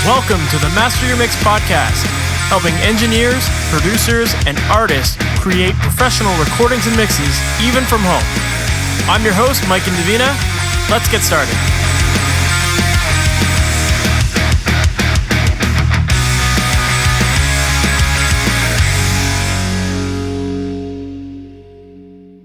Welcome to the MasterYourMix podcast, helping engineers, producers, and artists create professional recordings and mixes, even from home. I'm your host, Mike and Davina. Let's get started.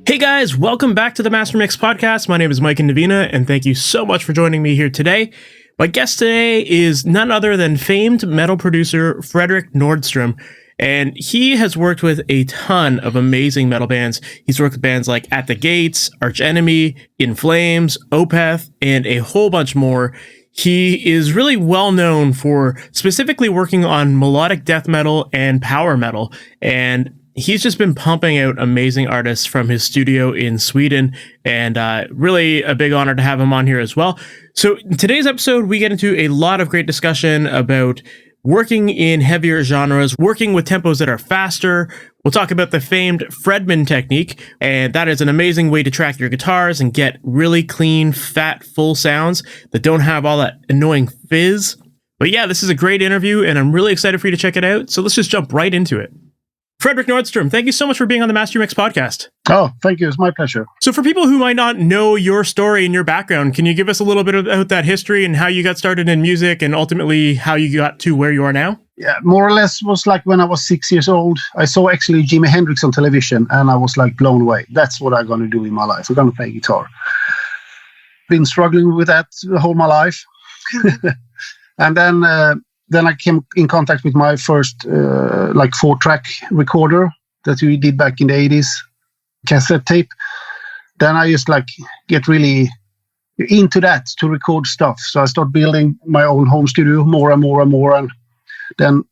Hey guys, welcome back to the MasterYourMix podcast. My name is Mike and Davina, and thank you so much for joining me here today. My guest today is none other than famed metal producer Fredrik Nordstrom, and he has worked with a ton of amazing metal bands. He's worked with bands like At the Gates, Arch Enemy, In Flames, Opeth, and a whole bunch more. He is really well known for specifically working on melodic death metal and power metal, and he's just been pumping out amazing artists from his studio in Sweden, and really a big honor to have him on here as well. So in today's episode, we get into a lot of great discussion about working in heavier genres, working with tempos that are faster. We'll talk about the famed Fredman technique, and that is an amazing way to track your guitars and get really clean, fat, full sounds that don't have all that annoying fizz. But yeah, this is a great interview, and I'm really excited for you to check it out. So let's just jump right into it. Fredrik Nordstrom, thank you so much for being on the MasterYourMix podcast. Oh, thank you. It's my pleasure. So for people who might not know your story and your background, can you give us a little bit about that history and how you got started in music and ultimately how you got to where you are now? Yeah, more or less was like when I was 6 years old. I saw actually Jimi Hendrix on television and I was like blown away. That's what I'm going to do in my life. I'm going to play guitar. Been struggling with that the whole my life. And then I came in contact with my first 4-track recorder that we did back in the 80s, cassette tape. Then I just get really into that to record stuff. So I started building my own home studio more and more and more. And then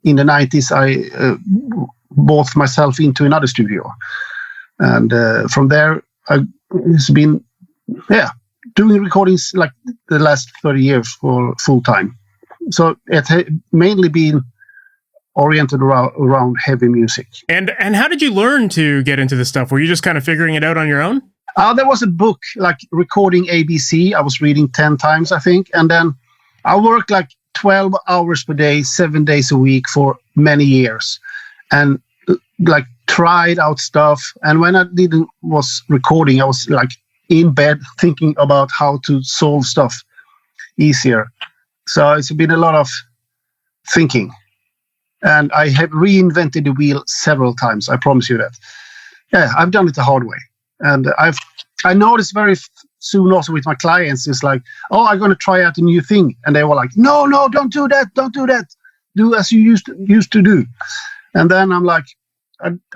in the 90s, I bought myself into another studio. And from there, it's been, doing recordings like the last 30 years for full time. So it had mainly been oriented around heavy music. And how did you learn to get into this stuff? Were you just kind of figuring it out on your own? There was a book, like Recording ABC. I was reading 10 times, I think. And then I worked 12 hours per day, 7 days a week for many years. And tried out stuff. And when I was recording, I was in bed thinking about how to solve stuff easier. So it's been a lot of thinking. And I have reinvented the wheel several times. I promise you that. Yeah, I've done it the hard way. And I noticed very soon also with my clients, it's I'm going to try out a new thing. And they were like, no, don't do that. Don't do that. Do as you used to do. And then I'm like,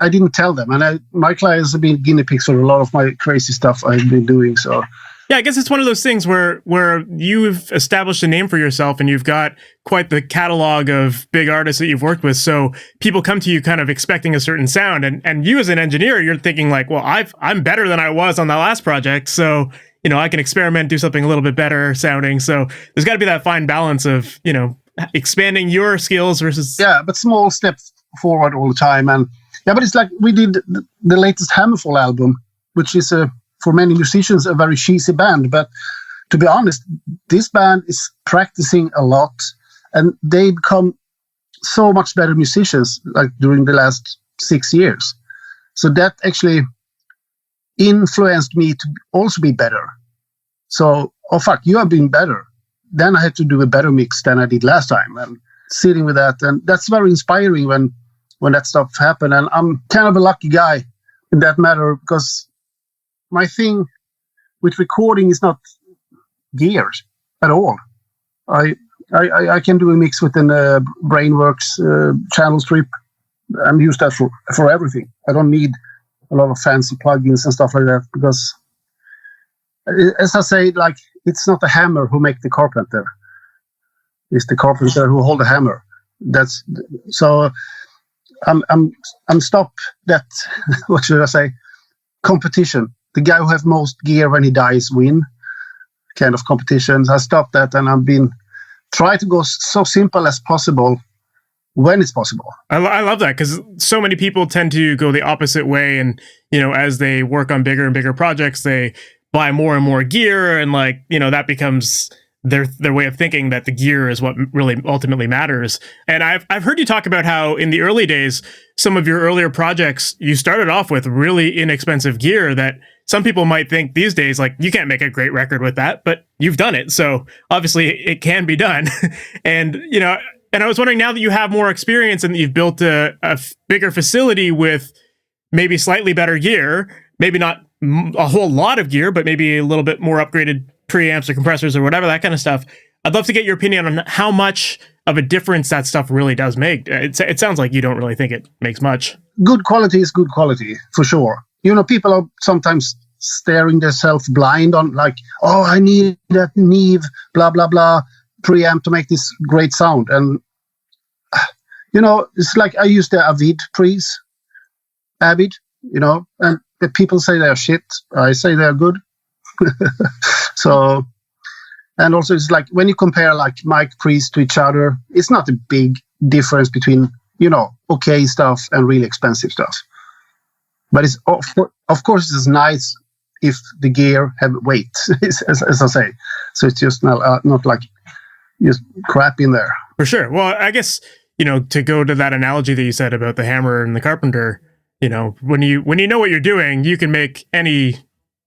I didn't tell them. And my clients have been guinea pigs for a lot of my crazy stuff I've been doing. So yeah, I guess it's one of those things where you've established a name for yourself and you've got quite the catalog of big artists that you've worked with. So people come to you kind of expecting a certain sound. And you as an engineer, you're thinking well, I'm better than I was on that last project. So, I can experiment, do something a little bit better sounding. So there's got to be that fine balance of, expanding your skills versus... Yeah, but small steps forward all the time. And yeah, but it's we did the latest Hammerfall album, which is for many musicians, a very cheesy band. But to be honest, this band is practicing a lot and they become so much better musicians during the last 6 years. So that actually influenced me to also be better. So, you have been better. Then I had to do a better mix than I did last time and sitting with that. And that's very inspiring when that stuff happened. And I'm kind of a lucky guy in that matter because my thing with recording is not gears at all. I can do a mix within a Brainworks channel strip and use that for everything. I don't need a lot of fancy plugins and stuff like that because, as I say, it's not the hammer who make the carpenter. It's the carpenter who hold the hammer. That's so. I'm stop that. What should I say? Competition. The guy who have most gear when he dies win kind of competitions. I stopped that and I've been try to go so simple as possible when it's possible. I love that because so many people tend to go the opposite way. And, as they work on bigger and bigger projects, they buy more and more gear and that becomes their way of thinking that the gear is what really ultimately matters. And I've heard you talk about how in the early days, some of your earlier projects, you started off with really inexpensive gear that some people might think these days, like, you can't make a great record with that, but you've done it. So obviously it can be done. And, and I was wondering, now that you have more experience and you've built a bigger facility with maybe slightly better gear, maybe not a whole lot of gear, but maybe a little bit more upgraded preamps or compressors or whatever, that kind of stuff. I'd love to get your opinion on how much of a difference that stuff really does make. It sounds like you don't really think it makes much. Good quality is good quality, for sure. People are sometimes staring themselves blind on, like, oh, I need that Neve, blah, blah, blah, preamp to make this great sound. And, it's like I use the Avid pre's, and the people say they're shit. I say they're good. So, and also it's like when you compare like mic pre's to each other, it's not a big difference between, okay stuff and really expensive stuff. But it's of course it's nice if the gear have weight, as I say. So it's just not like just crap in there. For sure. Well, I guess, to go to that analogy that you said about the hammer and the carpenter, when you know what you're doing, you can make any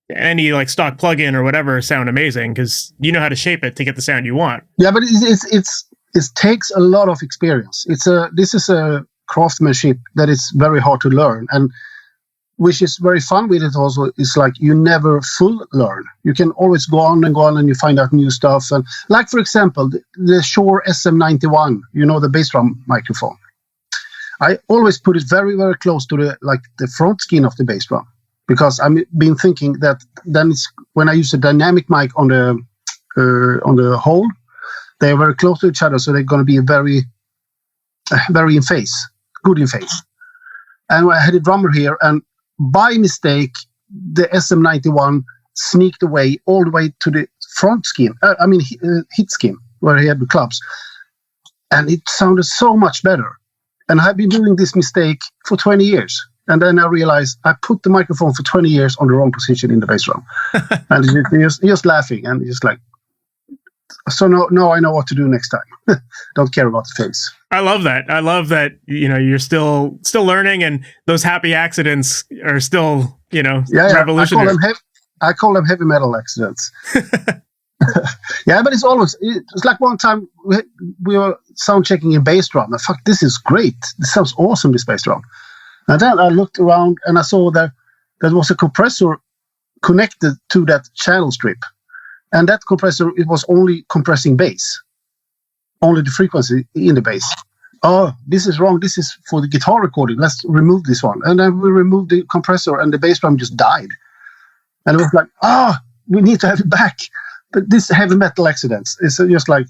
like stock plugin or whatever sound amazing because you know how to shape it to get the sound you want. Yeah, but it takes a lot of experience. This is a craftsmanship that is very hard to learn, and which is very fun with it also. It's like you never full learn. You can always go on and you find out new stuff. And like, for example, the Shure SM91, the bass drum microphone. I always put it very, very close to the front skin of the bass drum, because I've been thinking that then it's when I use a dynamic mic on the hole, they're very close to each other, so they're going to be very, very in phase, good in phase. And I had a drummer here, and by mistake, the SM91 sneaked away all the way to the front skin. Hit skin, where he had the clubs, and it sounded so much better. And I've been doing this mistake for 20 years. And then I realized I put the microphone for 20 years on the wrong position in the bass drum. And he's just laughing. And he's like, so no, I know what to do next time. Don't care about the face. I love that. I love that, you're still learning, and those happy accidents are still, revolutionary. I call them heavy metal accidents. Yeah, but it's like one time we were sound checking a bass drum. And fuck, this is great. This sounds awesome, this bass drum. And then I looked around and I saw that there was a compressor connected to that channel strip. And that compressor, it was only compressing bass. Only the frequency in the bass. Oh, this is wrong. This is for the guitar recording. Let's remove this one. And then we removed the compressor and the bass drum just died. And it was like, we need to have it back. But this heavy metal accidents, it's just like,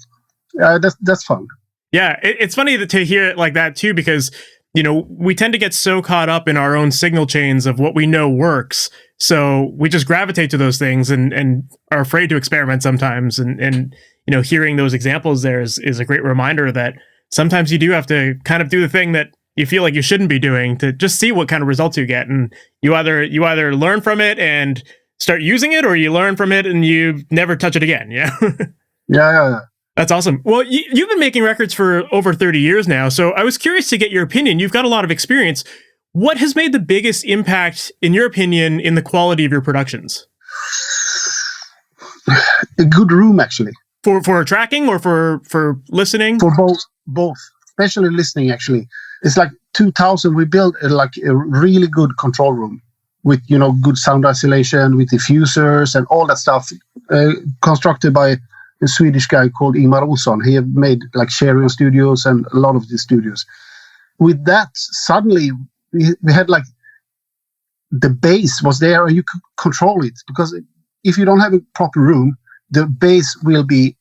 that's fun. Yeah, it's funny to hear it like that too, because, we tend to get so caught up in our own signal chains of what we know works. So we just gravitate to those things and are afraid to experiment sometimes. And hearing those examples there is a great reminder that sometimes you do have to kind of do the thing that you feel like you shouldn't be doing to just see what kind of results you get. And you either learn from it and start using it, or you learn from it and you never touch it again. Yeah. Yeah. That's awesome. Well, you've been making records for over 30 years now, so I was curious to get your opinion. You've got a lot of experience. What has made the biggest impact, in your opinion, in the quality of your productions? A good room, actually. For tracking or for listening? For both. Especially listening, actually. It's like 2000, we built a really good control room with, good sound isolation, with diffusers and all that stuff, constructed by a Swedish guy called Ingmar Olsson. He had made like Sherion Studios and a lot of these studios. With that, suddenly we had like the bass was there and you could control it, because if you don't have a proper room, the bass will be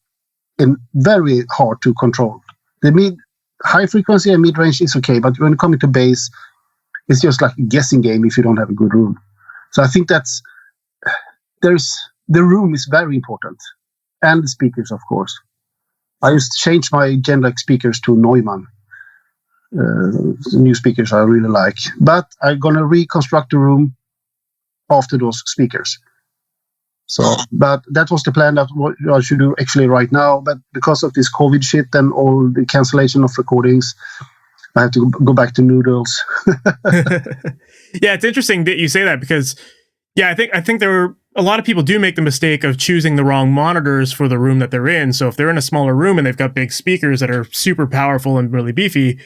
very hard to control. The high frequency and mid range is okay, but when it comes to bass, it's just like a guessing game if you don't have a good room. So I think the room is very important. And the speakers, of course. I used to change my Genlec speakers to Neumann. The new speakers I really like. But I'm going to reconstruct the room after those speakers. So, but that was the plan that what I should do actually right now. But because of this COVID shit and all the cancellation of recordings, I have to go back to noodles. Yeah, it's interesting that you say that because, yeah, I think there were a lot of people do make the mistake of choosing the wrong monitors for the room that they're in. So if they're in a smaller room and they've got big speakers that are super powerful and really beefy,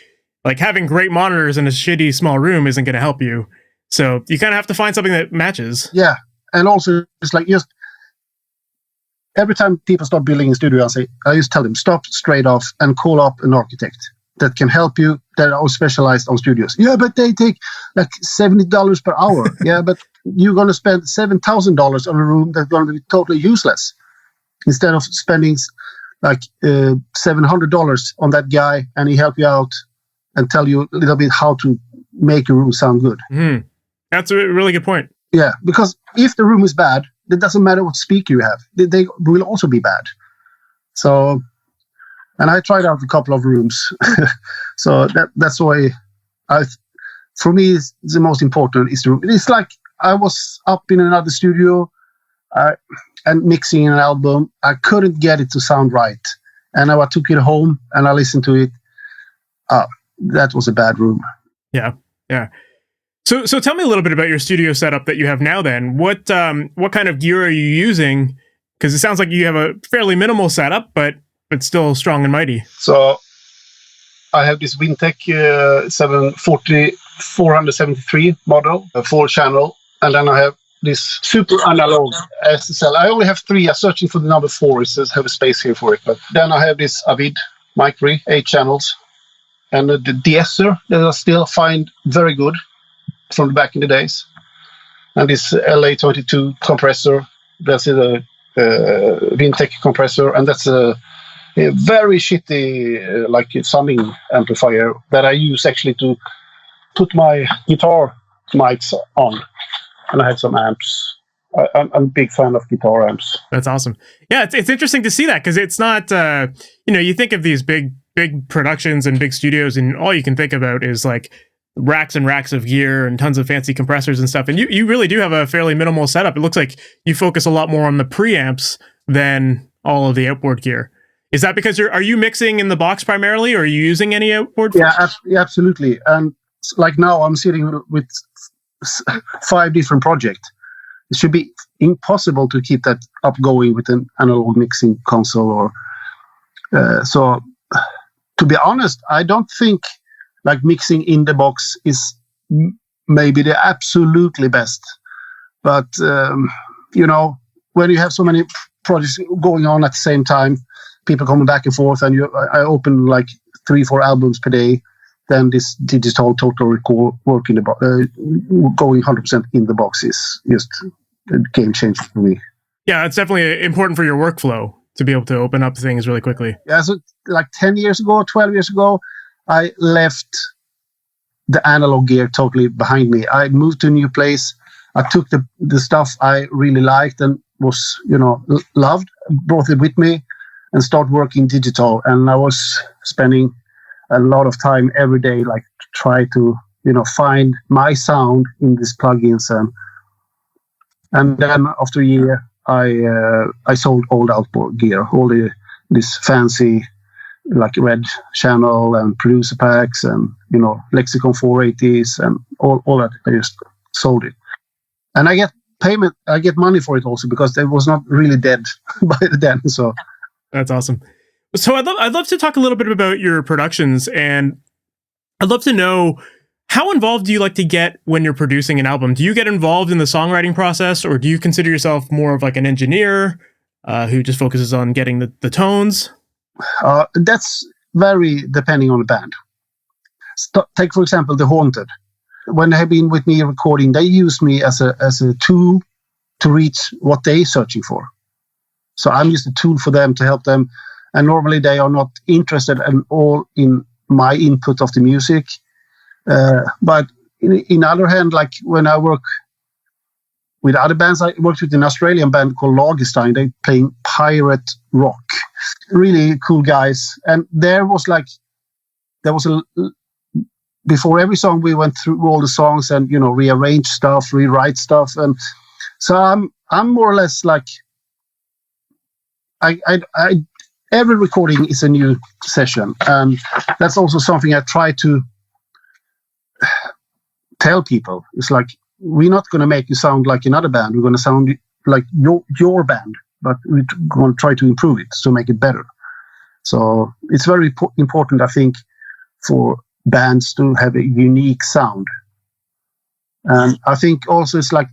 like having great monitors in a shitty small room isn't going to help you. So you kind of have to find something that matches. Yeah, and also it's like just every time people start building a studio, I just tell them stop straight off and call up an architect that can help you, that are specialized on studios. Yeah, but they take like $70 per hour. Yeah, but you're going to spend $7,000 on a room that's going to be totally useless instead of spending like $700 on that guy, and he help you out and tell you a little bit how to make your room sound good. Mm. That's a really good point. Yeah, because if the room is bad, it doesn't matter what speaker you have. They will also be bad. So, and I tried out a couple of rooms. So that's why for me, the most important is the room. It's like I was up in another studio and mixing an album. I couldn't get it to sound right. And I took it home and I listened to it. That was a bad room. Yeah, yeah. So tell me a little bit about your studio setup that you have now then. What kind of gear are you using? Because it sounds like you have a fairly minimal setup, but still strong and mighty. So I have this Wintec 473 model, a 4-channel, and then I have this super analog SSL. I only have 3. I'm searching for the number 4. It says have a space here for it. But then I have this Avid mic 8 channels, and the de-esser that I still find very good from back in the days, and this LA22 compressor. That's a Wintec compressor, and that's a very shitty like summing amplifier that I use actually to put my guitar mics on, and I have some amps. I'm a big fan of guitar amps. That's awesome. Yeah, it's interesting to see that because it's not you think of these big productions and big studios, and all you can think about is like racks and racks of gear and tons of fancy compressors and stuff. And you really do have a fairly minimal setup. It looks like you focus a lot more on the preamps than all of the outboard gear. Is that because are you mixing in the box primarily, or are you using any outboard? Yeah, absolutely. And like now I'm sitting with 5 different projects. It should be impossible to keep that up going with an analog mixing console. Or so, to be honest, I don't think like mixing in the box is maybe the absolutely best. But when you have so many projects going on at the same time, people coming back and forth, and I open like 3-4 albums per day, then this digital total record work in the going 100% in the box is just a game changer for me. Yeah, it's definitely important for your workflow to be able to open up things really quickly. Yeah, so like 10 years ago, 12 years ago, I left the analog gear totally behind me. I moved to a new place. I took the stuff I really liked and was, loved, brought it with me, and start working digital. And I was spending a lot of time every day, like to try to, find my sound in these plugins. And then after a year, I sold old outboard gear, all this fancy, like Red Channel and producer packs and, Lexicon 480s and all that. I just sold it. And I get payment, I get money for it also because it was not really dead by then. So that's awesome. So I'd love to talk a little bit about your productions, and I'd love to know, how involved do you like to get when you're producing an album? Do you get involved in the songwriting process, or do you consider yourself more of like an engineer who just focuses on getting the tones? That's very depending on the band. Take, for example, The Haunted. When they have been with me recording, they use me as a tool to reach what they're searching for. So I'm just a tool for them to help them. And normally they are not interested at all in my input of the music. But in other hand, like when I work with other bands, I worked with an Australian band called Lagerstein. They playing pirate rock. Really cool guys. And before every song, we went through all the songs and, rearrange stuff, rewrite stuff. And so I'm I'm more or less like I every recording is a new session, and that's also something I try to tell people. It's like, we're not going to make you sound like another band. We're going to sound like your band, but we're going to try to improve it to make it better. So it's very important, I think, for bands to have a unique sound. And I think also it's like,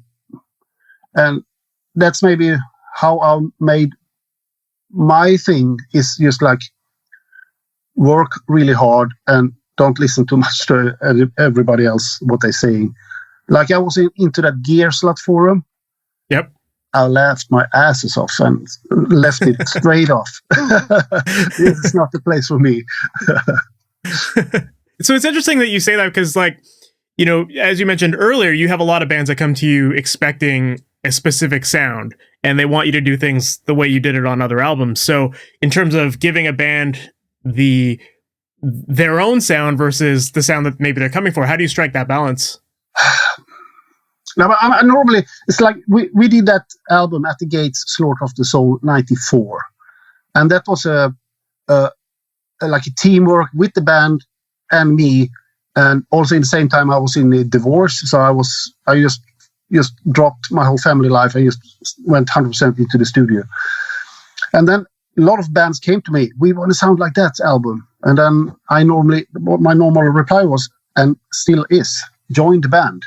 and that's maybe how I made my thing, is just like work really hard and don't listen too much to everybody else, what they're saying. Like I was into that Gear Slut forum. Yep. I laughed my asses off and left it straight off. This is not the place for me. So it's interesting that you say that, because, like, you know, as you mentioned earlier, you have a lot of bands that come to you expecting a specific sound, and they want you to do things the way you did it on other albums. So in terms of giving a band their own sound versus the sound that maybe they're coming for, how do you strike that balance? Now, I normally, it's like we did that album At the Gates, Slaughter of the Soul, 94. And that was like a teamwork with the band and me. And also in the same time, I was in a divorce. So I just dropped my whole family life. I just went 100% into the studio. And then a lot of bands came to me, we want to sound like that album. And then my normal reply was, and still is, join the band.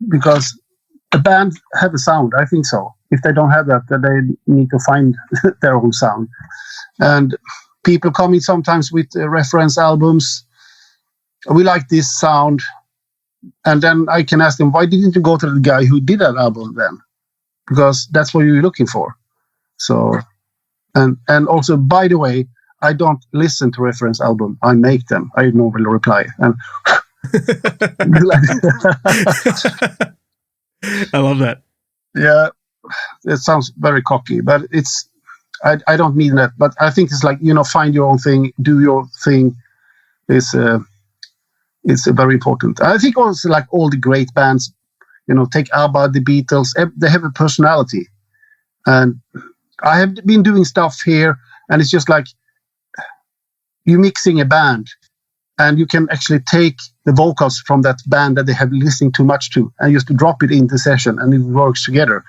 Because a band have a sound, I think so. If they don't have that, then they need to find their own sound. And people come in sometimes with reference albums. We like this sound. And then I can ask them, why didn't you go to the guy who did that album then? Because that's what you're looking for. So, and also, by the way, I don't listen to reference album. I make them. I normally reply. And I love that. Yeah, it sounds very cocky, but it's, I don't mean that. But I think it's like, you know, find your own thing, do your thing. It's very important. I think also, like all the great bands, you know, take ABBA, the Beatles, they have a personality. And I have been doing stuff here, and it's just like you mixing a band, and you can actually take the vocals from that band that they have listened too much to, and just drop it in the session, and it works together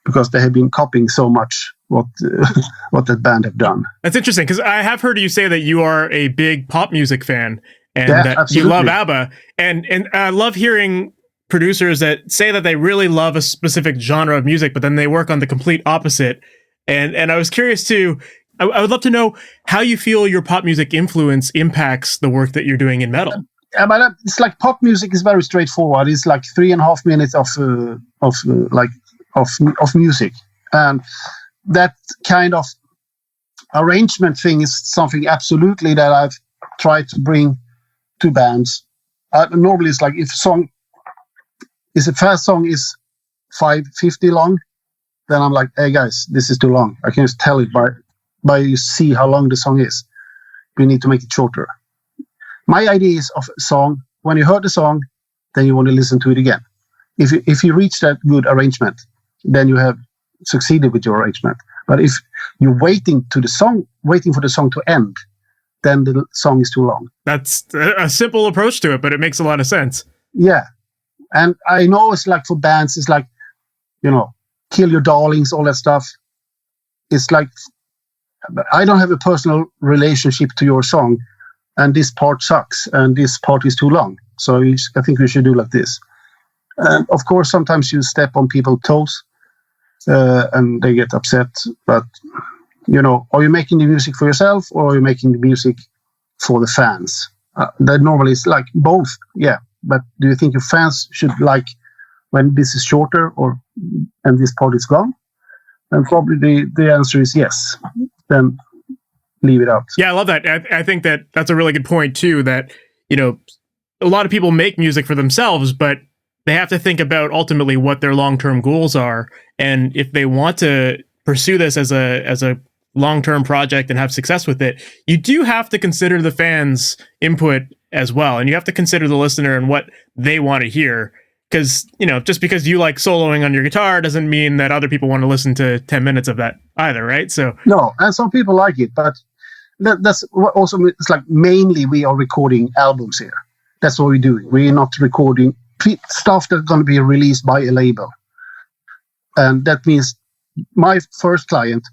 because they have been copying so much what that band have done. That's interesting, because I have heard you say that you are a big pop music fan, and Yeah, that absolutely. you love ABBA, and I love hearing producers that say that they really love a specific genre of music, but then they work on the complete opposite. And I was curious too, I would love to know how you feel your pop music influence impacts the work that you're doing in metal. But it's like pop music is very straightforward. It's like 3.5 minutes of music, and that kind of arrangement thing is something absolutely that I've tried to bring to bands. Normally, it's like if a fast song is 5:50 long, then I'm like, hey guys, this is too long. I can just tell it by you see how long the song is. We need to make it shorter. My idea is of a song, when you heard the song, then you want to listen to it again. If you reach that good arrangement, then you have succeeded with your arrangement. But if you're waiting for the song to end, then the song is too long. That's a simple approach to it, but it makes a lot of sense. Yeah. And I know it's like for bands, it's like, you know, Kill Your Darlings, all that stuff. It's like, I don't have a personal relationship to your song, and this part sucks, and this part is too long. So I think we should do like this. And of course, sometimes you step on people's toes, and they get upset. But, you know, are you making the music for yourself, or are you making the music for the fans? That normally is like both, yeah. But do you think your fans should like when this is shorter and this part is gone? And probably the answer is yes. Then leave it out. Yeah, I love that. I think that that's a really good point too, that, you know, a lot of people make music for themselves, but they have to think about ultimately what their long-term goals are. And if they want to pursue this as a long-term project and have success with it, you do have to consider the fans' input as well. And you have to consider the listener and what they want to hear. Because, just because you like soloing on your guitar doesn't mean that other people want to listen to 10 minutes of that either, right? So no, and some people like it, but that's what also, it's like mainly we are recording albums here. That's what we're doing. We're not recording stuff that's going to be released by a label. And that means my first client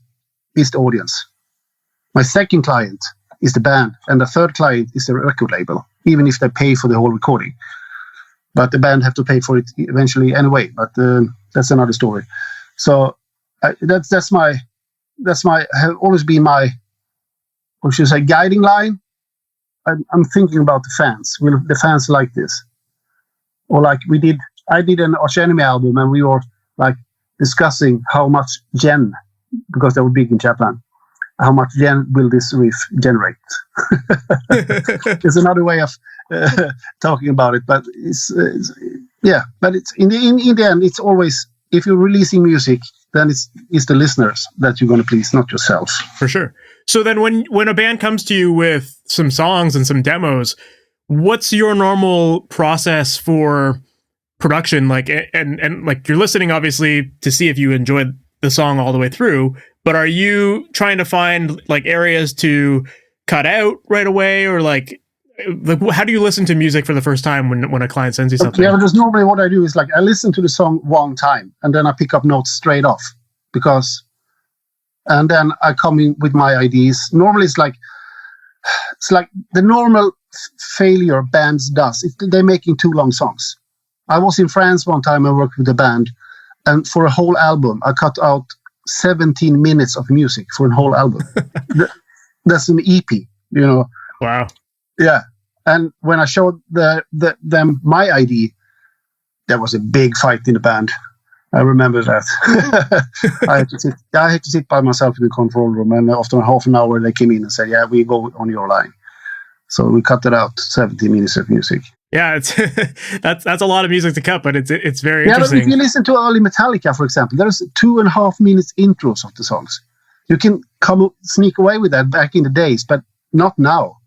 is the audience. My second client is the band. And the third client is the record label, even if they pay for the whole recording. But the band have to pay for it eventually anyway. But that's another story. So that's have always been my, or should I say, guiding line. I'm thinking about the fans. Will the fans like this? Or like I did an Arch Enemy album, and we were like discussing how much gen, because they were big in Japan, how much gen will this riff generate? It's another way of talking about it, but but it's in the end, it's always, if you're releasing music, then it's the listeners that you're going to please, not yourself. For sure. So then when a band comes to you with some songs and some demos, what's your normal process for production? Like, and like, you're listening obviously to see if you enjoyed the song all the way through, but are you trying to find like areas to cut out right away, or like how do you listen to music for the first time when a client sends you something? Yeah, because normally what I do is like I listen to the song one time and then I pick up notes straight off, and then I come in with my ideas. Normally it's like the normal failure bands does if they're making too long songs. I was in France one time, I worked with a band, and for a whole album I cut out 17 minutes of music for a whole album. That's an EP, Wow. Yeah. And when I showed them my idea, there was a big fight in the band. I remember that. I had to sit by myself in the control room, and after half an hour they came in and said, "Yeah, we go on your line." So we cut it out, 70 minutes of music. Yeah, it's that's a lot of music to cut, but it's very interesting. interesting. But if you listen to early Metallica, for example, there's 2.5 minutes intros of the songs. You can sneak away with that back in the days, but not now.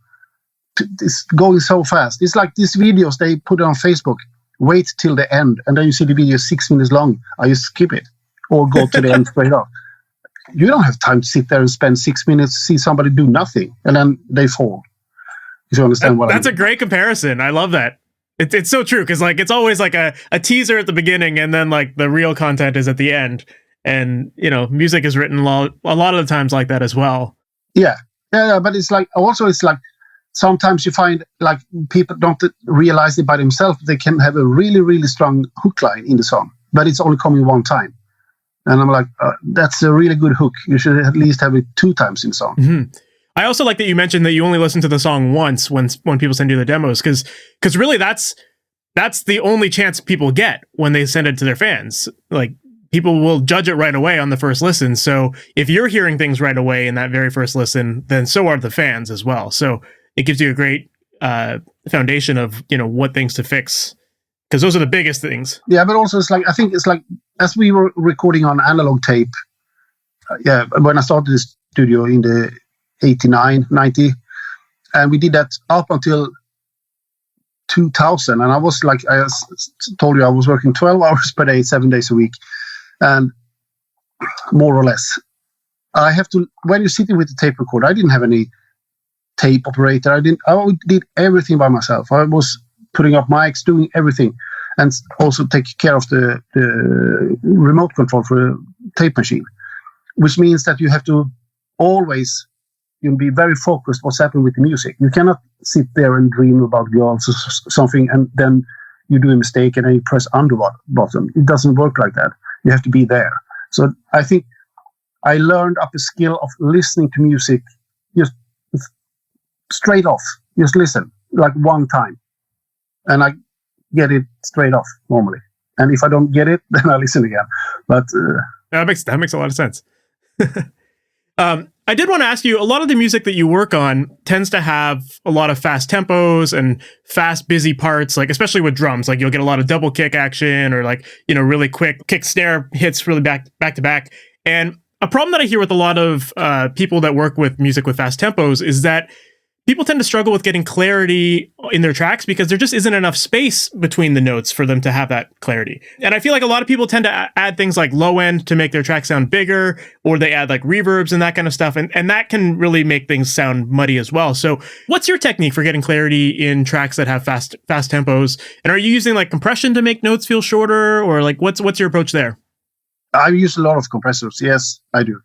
It's going so fast. It's like these videos they put on Facebook. Wait till the end, and then you see the video 6 minutes long. I just skip it or go to the end straight off. You don't have time to sit there and spend 6 minutes to see somebody do nothing, and then they fall. If you understand what I mean. That's a great comparison. I love that. It's so true, because like it's always like a teaser at the beginning, and then like the real content is at the end. And music is written a lot of the times like that as well. Yeah, but it's like sometimes you find like people don't realize it by themselves. They can have a really, really strong hook line in the song, but it's only coming one time. And I'm like, that's a really good hook. You should at least have it 2 times in the song. Mm-hmm. I also like that you mentioned that you only listen to the song once when people send you the demos, because really that's the only chance people get when they send it to their fans. Like, people will judge it right away on the first listen. So if you're hearing things right away in that very first listen, then so are the fans as well. So it gives you a great foundation of, what things to fix, because those are the biggest things. Yeah, but also I think it's like, as we were recording on analog tape, when I started the studio in the 89, 90, and we did that up until 2000. And I was like, I told you, I was working 12 hours per day, 7 days a week, and more or less. I have to, when you're sitting with the tape recorder, I didn't have any tape operator. I did everything by myself. I was putting up mics, doing everything, and also taking care of the remote control for the tape machine, which means that you have to always be very focused what's happening with the music. You cannot sit there and dream about girls or something, and then you do a mistake and then you press under button. It doesn't work like that. You have to be there. So I think I learned up a skill of listening to music just straight off. Just listen, like one time. And I get it straight off normally. And if I don't get it, then I listen again. But that makes a lot of sense. I did want to ask you, a lot of the music that you work on tends to have a lot of fast tempos and fast, busy parts, like especially with drums. Like you'll get a lot of double kick action, or like, really quick kick snare hits really back to back. And a problem that I hear with a lot of people that work with music with fast tempos is that people tend to struggle with getting clarity in their tracks because there just isn't enough space between the notes for them to have that clarity. And I feel like a lot of people tend to add things like low end to make their track sound bigger, or they add like reverbs and that kind of stuff. And that can really make things sound muddy as well. So what's your technique for getting clarity in tracks that have fast tempos? And are you using like compression to make notes feel shorter, or like what's your approach there? I use a lot of compressors. Yes, I do.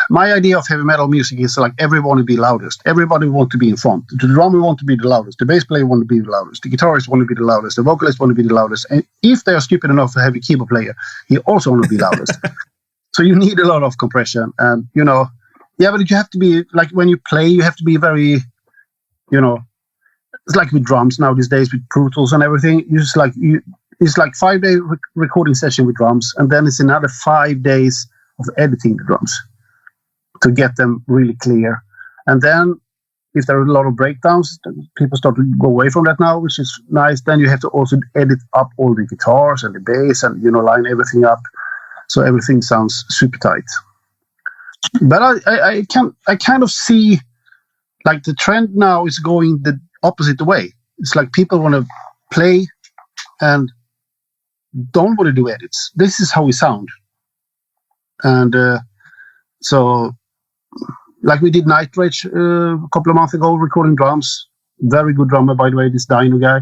My idea of heavy metal music is like everyone to be loudest. Everybody want to be in front. The drummer want to be the loudest. The bass player want to be the loudest. The guitarist want to be the loudest. The vocalist want to be the loudest. And if they are stupid enough to have a keyboard player, he also want to be loudest. So you need a lot of compression. And, but you have to be, like when you play, you have to be very, it's like with drums now these days with Pro Tools and everything. It's like 5-day recording session with drums. And then it's another 5 days of editing the drums to get them really clear. And then if there are a lot of breakdowns, people start to go away from that now, which is nice. Then you have to also edit up all the guitars and the bass and, line everything up so everything sounds super tight. But I kind of see like the trend now is going the opposite way. It's like people want to play and don't want to do edits. This is how we sound. And so like we did Night Rage a couple of months ago, recording drums. Very good drummer, by the way, this Dino guy.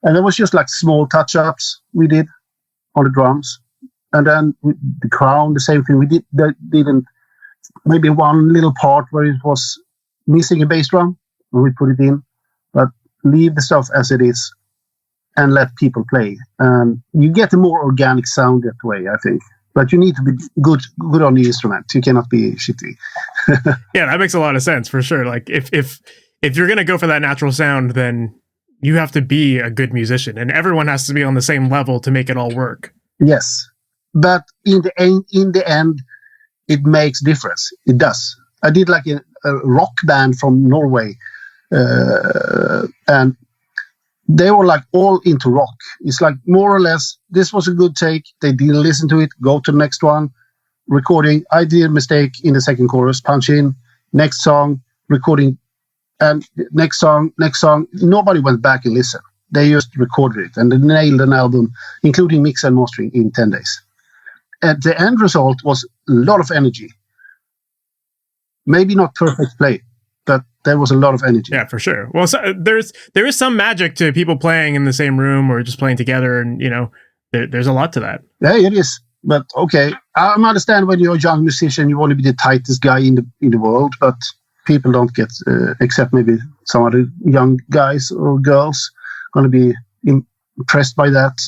And it was just like small touch-ups we did on the drums. And then the crown, the same thing. We didn't maybe one little part where it was missing a bass drum, and we put it in. But leave the stuff as it is and let people play. And you get a more organic sound that way, I think. But you need to be good on the instrument. You cannot be shitty. Yeah, that makes a lot of sense for sure. Like if you're gonna go for that natural sound, then you have to be a good musician, and everyone has to be on the same level to make it all work. Yes, but in the end, it makes difference. It does. I did like a rock band from Norway, and they were like all into rock. It's like more or less, this was a good take. They didn't listen to it. Go to the next one. Recording. I did a mistake in the second chorus. Punch in. Next song. Recording. And next song. Nobody went back and listened. They just recorded it. And they nailed an album, including mix and mastering, in 10 days. And the end result was a lot of energy. Maybe not perfect play, but there was a lot of energy. Yeah, for sure. Well, so there is some magic to people playing in the same room or just playing together, and there's a lot to that. Yeah, it is. But okay, I understand when you're a young musician, you want to be the tightest guy in the world, but people don't get, except maybe some other young guys or girls, going to be impressed by that.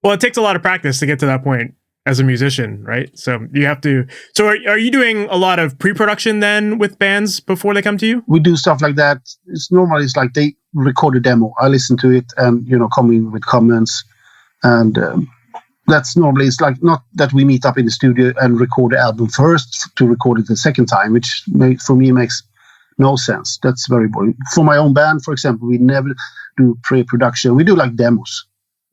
Well, it takes a lot of practice to get to that point as a musician, right? So you have to. So are you doing a lot of pre-production then with bands before they come to you? We do stuff like that. It's like they record a demo. I listen to it and come in with comments, and that's normally, it's like not that we meet up in the studio and record the album first to record it the second time, which for me makes no sense. That's very boring. For my own band, for example, we never do pre-production. We do like demos.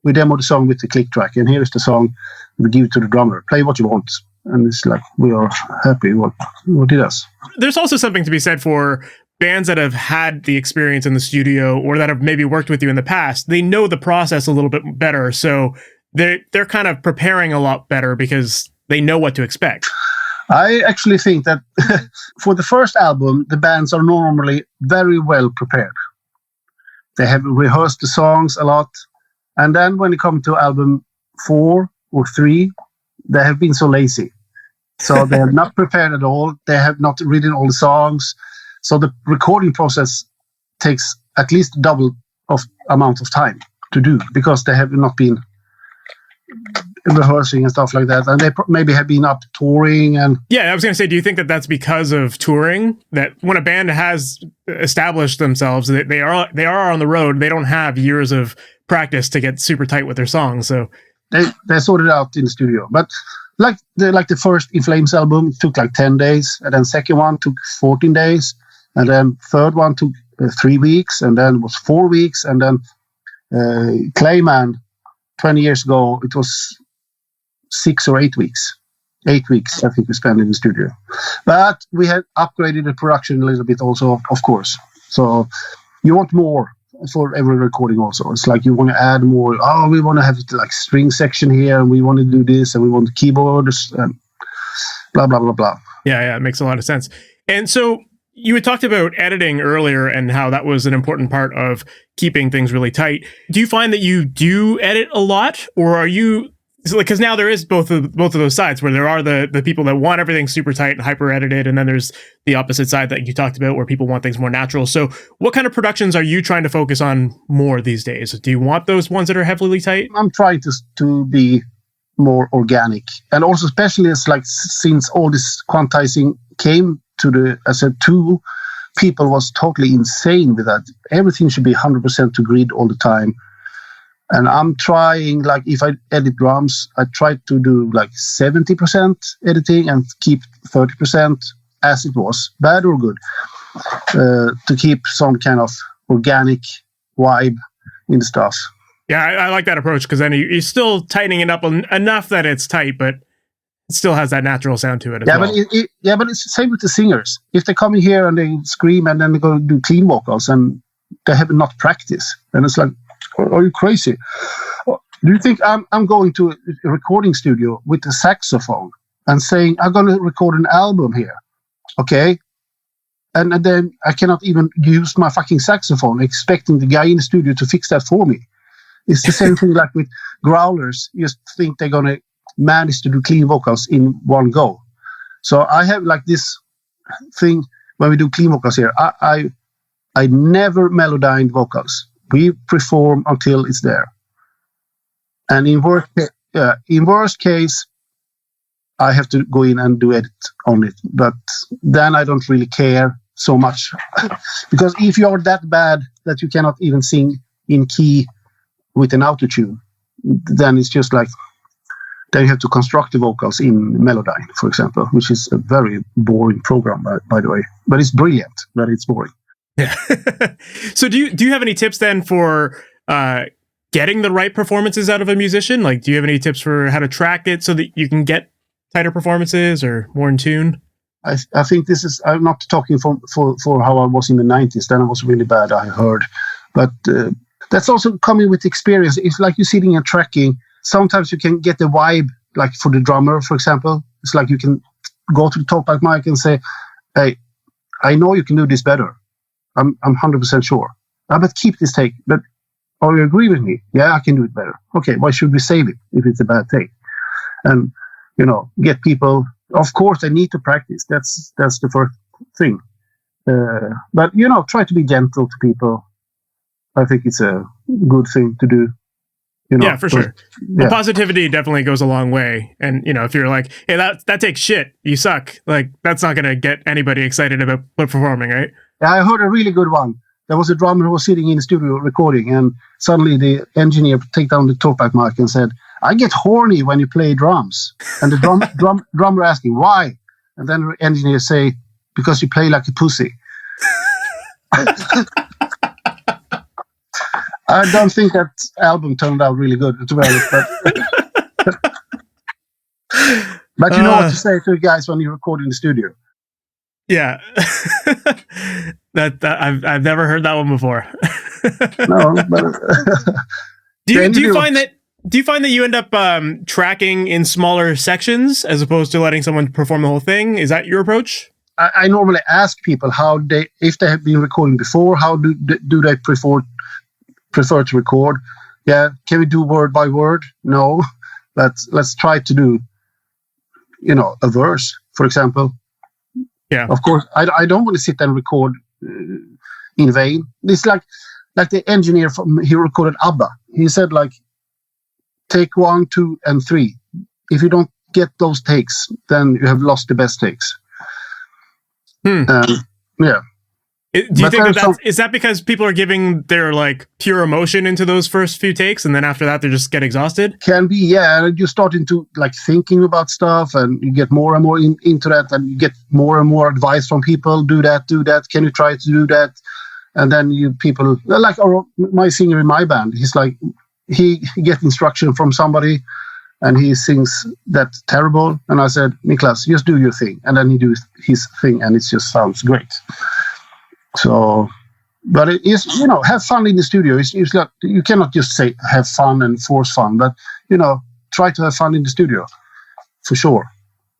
We demo the song with the click track, and here's the song. We give it to the drummer. Play what you want. And it's like, we are happy what it does. There's also something to be said for bands that have had the experience in the studio or that have maybe worked with you in the past. They know the process a little bit better. So they're kind of preparing a lot better because they know what to expect. I actually think that for the first album, the bands are normally very well prepared. They have rehearsed the songs a lot. And then when it comes to album 4 or 3, they have been so lazy. So they have not prepared at all. They have not written all the songs. So the recording process takes at least double of amount of time to do because they have not been rehearsing and stuff like that. And they maybe have been up touring. And yeah, I was going to say, do you think that that's because of touring? That when a band has established themselves, they are on the road, they don't have years of practice to get super tight with their songs. So they sorted out in the studio. But like the first In Flames album took like 10 days, and then second one took 14 days, and then third one took 3 weeks, and then was 4 weeks, and then Clayman 20 years ago it was 6 or 8 weeks. 8 weeks, I think we spent in the studio. But we had upgraded the production a little bit also, of course. So you want more for every recording also. It's like you want to add more. Oh, we want to have like string section here, and we want to do this, and we want keyboards, and blah, blah, blah, blah. Yeah, it makes a lot of sense. And so you had talked about editing earlier and how that was an important part of keeping things really tight. Do you find that you do edit a lot, or are you... Because now there is both of those sides where there are the people that want everything super tight and hyper edited, and then there's the opposite side that you talked about where people want things more natural. So what kind of productions are you trying to focus on more these days? Do you want those ones that are heavily tight? I'm trying to be more organic, and also especially it's like since all this quantizing came to as a tool, people was totally insane with that. Everything should be 100% to grid all the time. And I'm trying, like, if I edit drums, I try to do like 70% editing and keep 30% as it was, bad or good, to keep some kind of organic vibe in the stuff. Yeah, I like that approach, because then you're still tightening it up enough that it's tight, but it still has that natural sound to it as well. But it's the same with the singers. If they come in here and they scream and then they go do clean vocals and they have not practiced, then it's like, are you crazy? Do you think I'm going to a recording studio with a saxophone and saying, I'm going to record an album here, okay? And then I cannot even use my fucking saxophone, expecting the guy in the studio to fix that for me. It's the same thing like with growlers. You just think they're going to manage to do clean vocals in one go. So I have like this thing when we do clean vocals here. I never melodine vocals. We perform until it's there. And in worst case, I have to go in and do edit on it. But then I don't really care so much. Because if you're that bad that you cannot even sing in key with an autotune, then it's just like, then you have to construct the vocals in Melodyne, for example, which is a very boring program, by the way. But it's brilliant, but it's boring. Yeah. So do you have any tips then for getting the right performances out of a musician? Like, do you have any tips for how to track it so that you can get tighter performances or more in tune? I think this is, I'm not talking for how I was in the 90s. Then I was really bad, I heard. But that's also coming with experience. It's like you're sitting and tracking. Sometimes you can get the vibe, like for the drummer, for example. It's like you can go to the talkback mic and say, hey, I know you can do this better. I'm 100% sure. But keep this take. But are you agree with me? Yeah, I can do it better. Okay, why should we save it if it's a bad take? And, get people. Of course, they need to practice. That's the first thing. But, try to be gentle to people. I think it's a good thing to do. Yeah, for sure. Yeah. Positivity definitely goes a long way. And, if you're like, hey, that takes shit, you suck. Like, that's not going to get anybody excited about performing, right? Yeah, I heard a really good one. There was a drummer who was sitting in the studio recording, and suddenly the engineer take down the talkback mic and said, I get horny when you play drums. And the drummer asking, why? And then the engineer say, because you play like a pussy. I don't think that album turned out really good, to be honest. But you know what to say to the guys when you record in the studio. Yeah, that I've never heard that one before. No, but do you find that you end up tracking in smaller sections as opposed to letting someone perform the whole thing? Is that your approach? I normally ask people if they have been recording before, how do they prefer to record? Yeah, can we do word by word? No, but let's try to do, a verse, for example. Yeah, of course. I don't want to sit and record in vain. It's like the engineer he recorded ABBA. He said like, take 1, 2, and 3. If you don't get those takes, then you have lost the best takes. Yeah. Do you think is that because people are giving their like pure emotion into those first few takes, and then after that they just get exhausted? Can be, yeah. You're starting to like thinking about stuff, and you get more and more into that, and you get more and more advice from people. Do that. Can you try to do that? And then people like my singer in my band. He's like he get instruction from somebody, and he sings that terrible. And I said, Niklas, just do your thing. And then he does his thing, and it just sounds great. So, but it is, have fun in the studio. It's like, you cannot just say have fun and force fun, but, try to have fun in the studio, for sure.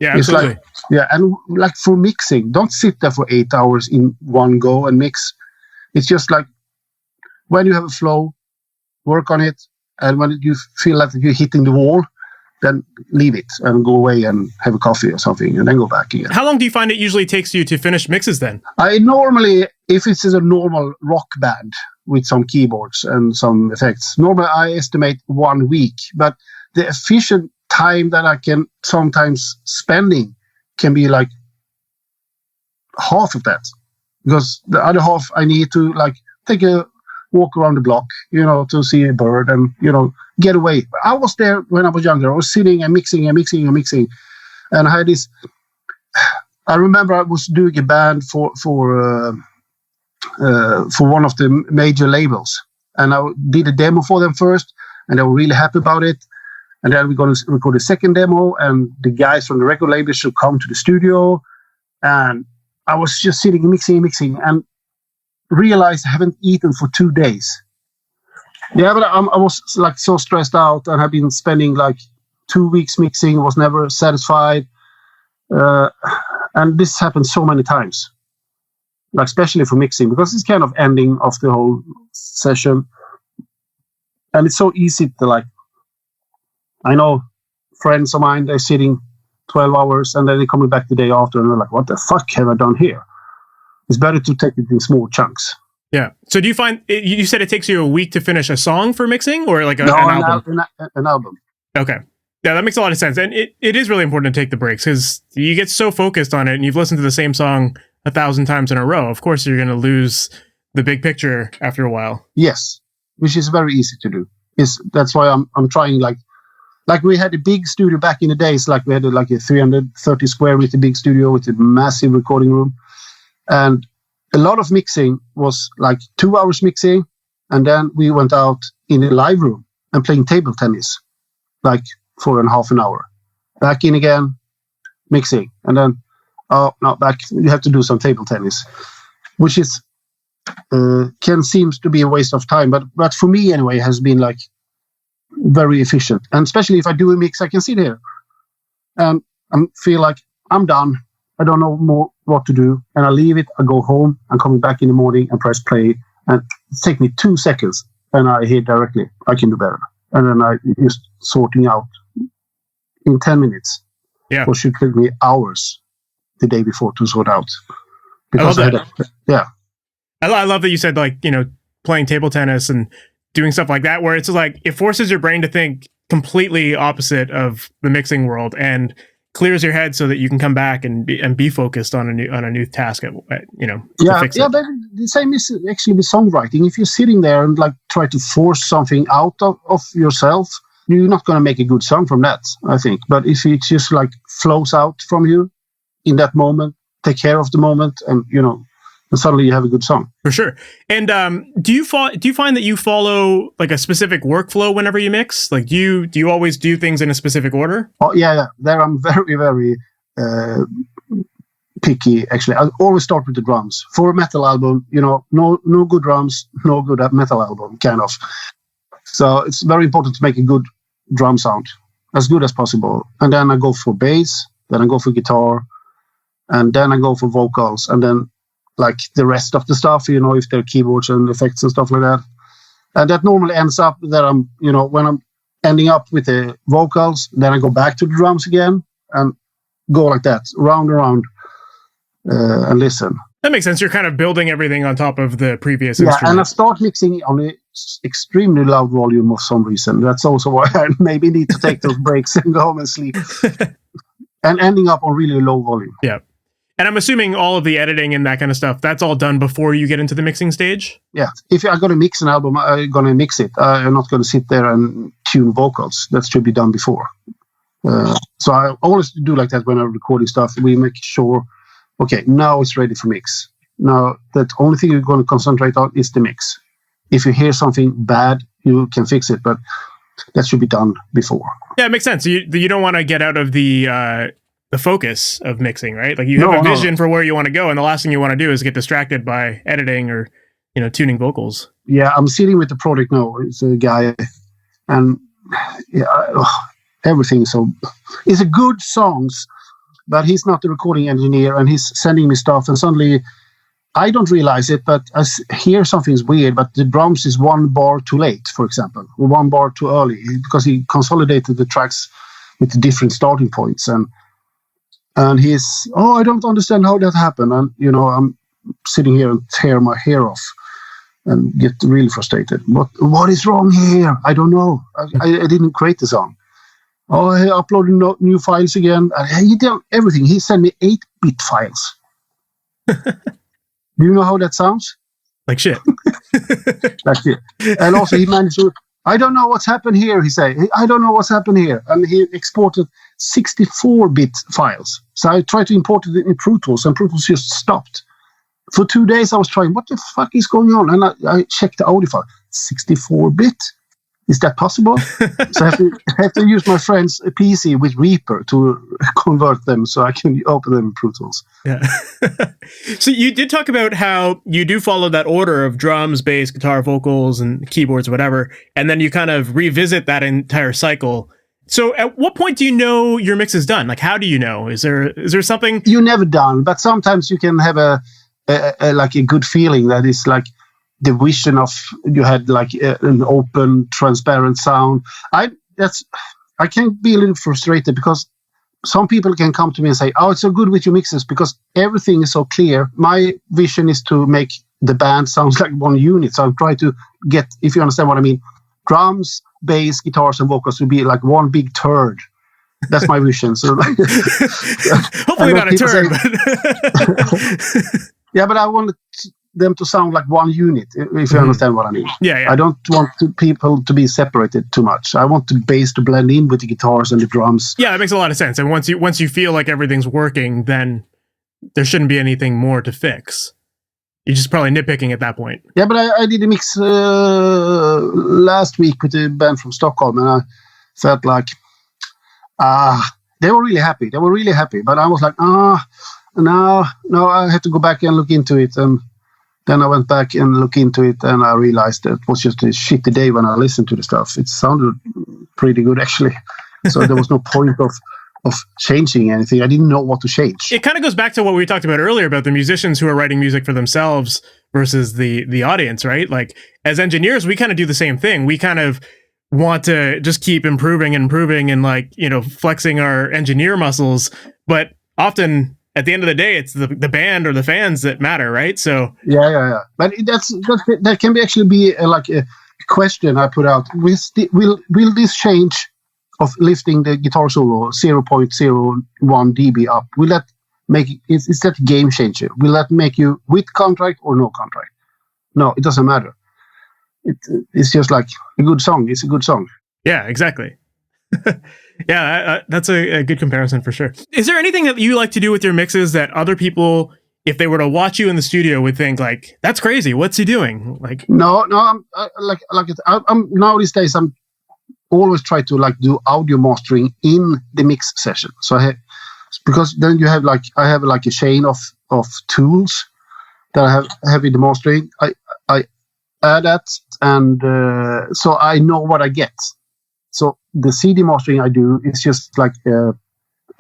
Yeah, absolutely. And like for mixing, don't sit there for 8 hours in one go and mix. It's just like when you have a flow, work on it, and when you feel like you're hitting the wall, then leave it and go away and have a coffee or something, and then go back again. How long do you find it usually takes you to finish mixes then? I normally, if it's a normal rock band with some keyboards and some effects, normally I estimate 1 week, but the efficient time that I can sometimes spending can be like half of that, because the other half I need to like take a walk around the block, to see a bird and, get away. I was there when I was younger. I was sitting and mixing and mixing and mixing. And I had this, I remember I was doing a band for one of the major labels. And I did a demo for them first, and they were really happy about it. And then we're going to record a second demo, and the guys from the record label should come to the studio. And I was just sitting and mixing, and realized I haven't eaten for 2 days. Yeah, but I was like so stressed out, and have been spending like 2 weeks mixing, was never satisfied. And this happened so many times, like especially for mixing, because it's kind of ending of the whole session. And it's so easy to like, I know friends of mine, they're sitting 12 hours and then they're coming back the day after and they're like, what the fuck have I done here? It's better to take it in small chunks. Yeah. So do you find, you said it takes you a week to finish a song for mixing, or like an album? An album. Okay. Yeah, that makes a lot of sense. And it is really important to take the breaks, because you get so focused on it and you've listened to the same song 1,000 times in a row. Of course, you're going to lose the big picture after a while. Yes, which is very easy to do. That's why I'm trying, like we had a big studio back in the days, like we had like a 330 square meter big studio with a massive recording room. And a lot of mixing was like 2 hours mixing. And then we went out in a live room and playing table tennis, like for half an hour. Back in again, mixing. And then, back, you have to do some table tennis, which is, seems to be a waste of time. But for me anyway, has been like very efficient. And especially if I do a mix, I can sit here and I feel like I'm done. I don't know more what to do. And I leave it, I go home, I'm coming back in the morning and press play. And it takes me 2 seconds and I hear directly, I can do better. And then I just sorting out in 10 minutes. Yeah. Or should take me hours the day before to sort out. Because I love that. Yeah. I love that you said, like, playing table tennis and doing stuff like that, where it's like, it forces your brain to think completely opposite of the mixing world and clears your head so that you can come back and be focused on a new task to fix it. But the same is actually with songwriting. If you're sitting there and like try to force something out of yourself, you're not going to make a good song from that, I think. But if it just like flows out from you in that moment, take care of the moment, and and suddenly you have a good song. For sure. And do you find that you follow like a specific workflow whenever you mix? Like, do you always do things in a specific order? Oh yeah. There I'm very, very picky. Actually, I always start with the drums. For a metal album, no good drums, no good metal album, kind of. So it's very important to make a good drum sound, as good as possible. And then I go for bass, then I go for guitar, and then I go for vocals, and then like the rest of the stuff, if there are keyboards and effects and stuff like that. And that normally ends up that I'm, when I'm ending up with the vocals, then I go back to the drums again and go like that, round and round, and listen. That makes sense. You're kind of building everything on top of the previous instrument. And I start mixing on an extremely loud volume for some reason. That's also why I maybe need to take those breaks and go home and sleep. And ending up on really low volume. Yeah. And I'm assuming all of the editing and that kind of stuff, that's all done before you get into the mixing stage? Yeah. If I'm going to mix an album, I'm going to mix it. I'm not going to sit there and tune vocals. That should be done before. So I always do like that when I'm recording stuff. We make sure, okay, now it's ready for mix. Now, the only thing you're going to concentrate on is the mix. If you hear something bad, you can fix it. But that should be done before. Yeah, it makes sense. You don't want to get out of the focus of mixing, right? Like you have a vision for where you want to go, and the last thing you want to do is get distracted by editing or tuning vocals. Yeah, I'm sitting with the project now. It's a guy, and everything. So it's a good songs, but he's not the recording engineer, and he's sending me stuff, and suddenly I don't realize it, but I hear something's weird. But the drums is 1 bar too late, for example, or 1 bar too early, because he consolidated the tracks with different starting points, and he's I don't understand how that happened, and I'm sitting here and tear my hair off and get really frustrated. What is wrong here? I don't know. I didn't create the song. I uploaded new files again. He did everything. He sent me 8-bit files. Do you know how that sounds? Like shit. Like shit. And also he managed to, I don't know what's happened here, he said. I don't know what's happened here. And he exported 64-bit files. So I tried to import it in Pro Tools, and Pro Tools just stopped. For 2 days I was trying, what the fuck is going on? And I checked the audio file. 64-bit? Is that possible? So I have to use my friend's PC with Reaper to convert them so I can open them in Pro Tools. Yeah. So you did talk about how you do follow that order of drums, bass, guitar, vocals, and keyboards, whatever, and then you kind of revisit that entire cycle. So at what point do you know your mix is done? Like, how do you know? Is there something? You're never done, but sometimes you can have a good feeling that is like the vision of you had like an open, transparent sound. I can be a little frustrated because some people can come to me and say, "Oh, it's so good with your mixes because everything is so clear." My vision is to make the band sounds like one unit. So I'm trying to get, if you understand what I mean, drums, bass, guitars, and vocals to be like one big turd. That's my vision. So hopefully not a turd. Yeah, but I want them to sound like one unit, if you understand what I mean. Yeah. I don't want people to be separated too much. I want the bass to blend in with the guitars and the drums. Yeah, that makes a lot of sense. And once you feel like everything's working, then there shouldn't be anything more to fix. You're just probably nitpicking at that point. Yeah, but I did a mix last week with a band from Stockholm, and I felt like they were really happy. But I was like, no, I had to go back and look into it. And then I went back and looked into it, and I realized that it was just a shitty day when I listened to the stuff. It sounded pretty good, actually. So there was no point of changing anything. I didn't know what to change. It kind of goes back to what we talked about earlier about the musicians who are writing music for themselves versus the audience, right? Like, as engineers, we kind of do the same thing. We kind of want to just keep improving and like, flexing our engineer muscles. But often, at the end of the day, it's the band or the fans that matter, right? So yeah. But that can actually be like a question I put out. Will this change of lifting the guitar solo 0.01 dB up? Will that make is that a game changer? Will that make you with contract or no contract? No, it doesn't matter. It's just like a good song. It's a good song. Yeah, exactly. Yeah, that's a good comparison for sure. Is there anything that you like to do with your mixes that other people, if they were to watch you in the studio, would think like, "That's crazy. What's he doing?" Like, no, I'm now these days I'm always try to like do audio mastering in the mix session. So because then you have like I have like a chain of tools that I have in the mastering. I add that, and so I know what I get. So the CD mastering I do is just like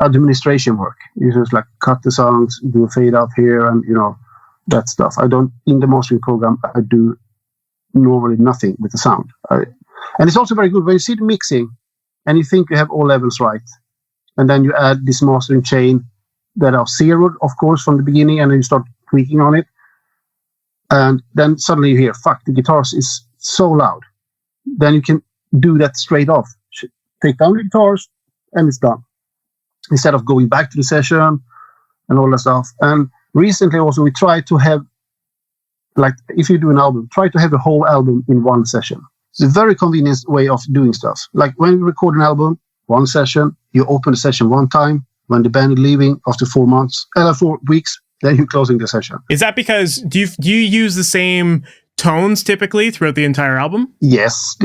administration work. You just like cut the songs, do a fade out here, and that stuff. I don't in the mastering program. I do normally nothing with the sound. And it's also very good when you see the mixing, and you think you have all levels right, and then you add this mastering chain that are zeroed, of course, from the beginning, and then you start tweaking on it, and then suddenly you hear, "Fuck, the guitars is so loud." Then you can do that straight off. Take down the guitars, and it's done. Instead of going back to the session and all that stuff. And recently also we try to have, like, if you do an album, try to have the whole album in one session. It's a very convenient way of doing stuff. Like when you record an album, one session, you open the session one time. When the band is leaving after 4 weeks, then you're closing the session. Is that because do you use the same tones typically throughout the entire album? Yes,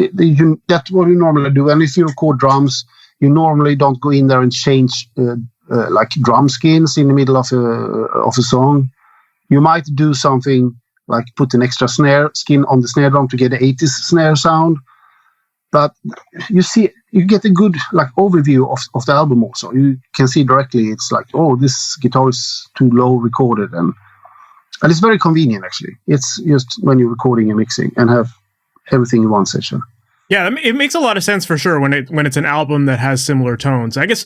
that's what we normally do. And if you record drums, you normally don't go in there and change like drum skins in the middle of a song. You might do something like put an extra snare skin on the snare drum to get the 80s snare sound. But you get a good like overview of the album also. You can see directly it's like, oh, this guitar is too low recorded. And it's very convenient, actually. It's just when you're recording and mixing and have everything in one session. Yeah, it makes a lot of sense for sure when it's an album that has similar tones. I guess,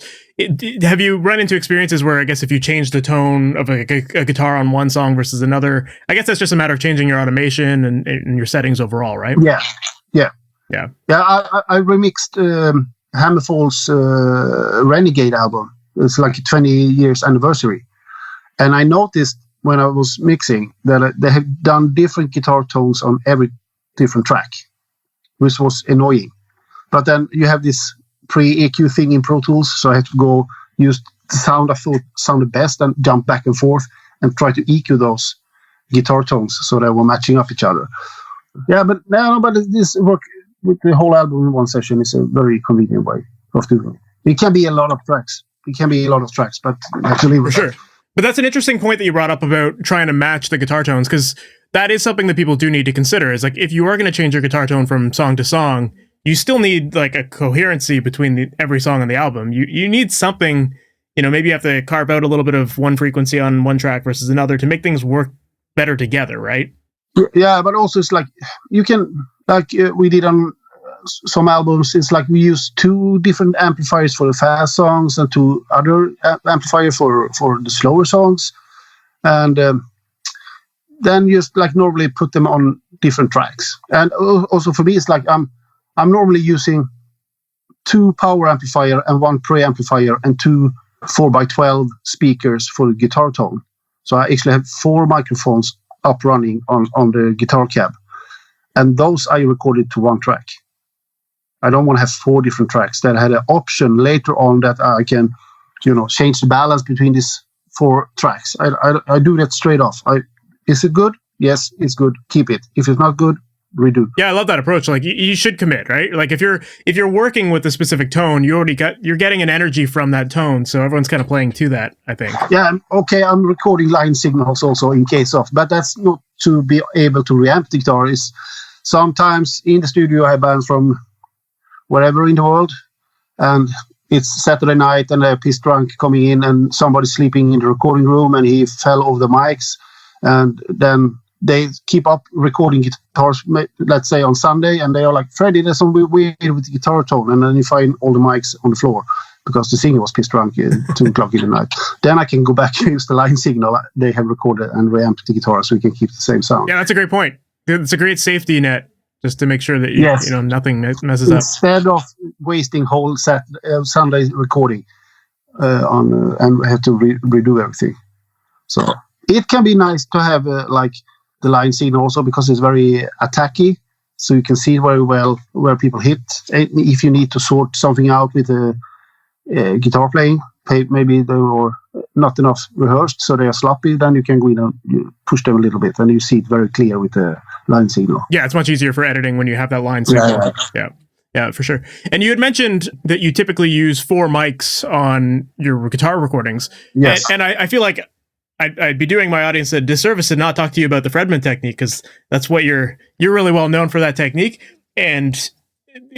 have you run into experiences where I guess if you change the tone of a guitar on one song versus another, I guess that's just a matter of changing your automation and your settings overall, right? Yeah. Yeah, I remixed Hammerfall's Renegade album. It's like a 20 years anniversary. And I noticed when I was mixing that they have done different guitar tones on every different track, which was annoying. But then you have this pre-EQ thing in Pro Tools, so I had to go use the sound I thought sounded best and jump back and forth and try to EQ those guitar tones so they were matching up each other. Yeah, but this work with the whole album in one session is a very convenient way of doing it. It can be a lot of tracks. But you have to leave it. For sure. But that's an interesting point that you brought up about trying to match the guitar tones, because that is something that people do need to consider. Is like, if you are going to change your guitar tone from song to song, you still need like a coherency between every song on the album. You need something, maybe you have to carve out a little bit of one frequency on one track versus another to make things work better together, right? Yeah, but also it's like you can, like we did on some albums, it's like we use 2 different amplifiers for the fast songs and 2 other amplifiers for the slower songs. And then just like normally put them on different tracks. And also for me, it's like I'm normally using 2 power amplifier and 1 preamplifier and 2 4x12 speakers for the guitar tone. So I actually have 4 microphones up running on the guitar cab. And those I recorded to 1 track. I don't want to have 4 different tracks. That I had an option later on that I can, change the balance between these 4 tracks. I do that straight off. Is it good? Yes, it's good. Keep it. If it's not good, redo. Yeah, I love that approach. Like you should commit, right? Like if you're working with a specific tone, you're getting an energy from that tone. So everyone's kind of playing to that, I think. Yeah, okay. I'm recording line signals also in case of, but that's not to be able to reamp the guitar. Is sometimes in the studio I have bands from wherever in the world, and it's Saturday night and they're pissed drunk coming in and somebody's sleeping in the recording room and he fell over the mics, and then they keep up recording guitars, let's say on Sunday, and they are like, Freddie, there's something weird with the guitar tone, and then you find all the mics on the floor because the singer was pissed drunk at 2 o'clock in the night. Then I can go back and use the line signal they have recorded and reamp the guitar so we can keep the same sound. Yeah, that's a great point. It's a great safety net, just to make sure that nothing messes up. Instead of wasting whole Sunday recording and have to redo everything. So it can be nice to have like the line signal also because it's very attacky, so you can see very well where people hit. If you need to sort something out with a guitar playing, maybe they were not enough rehearsed, so they are sloppy, then you can go in and push them a little bit and you see it very clear with the line signal. Yeah, it's much easier for editing when you have that line signal. Yeah, for sure. And you had mentioned that you typically use 4 mics on your guitar recordings. Yes. And I feel like I'd be doing my audience a disservice to not talk to you about the Fredman technique, because that's what you're really well known for, that technique. And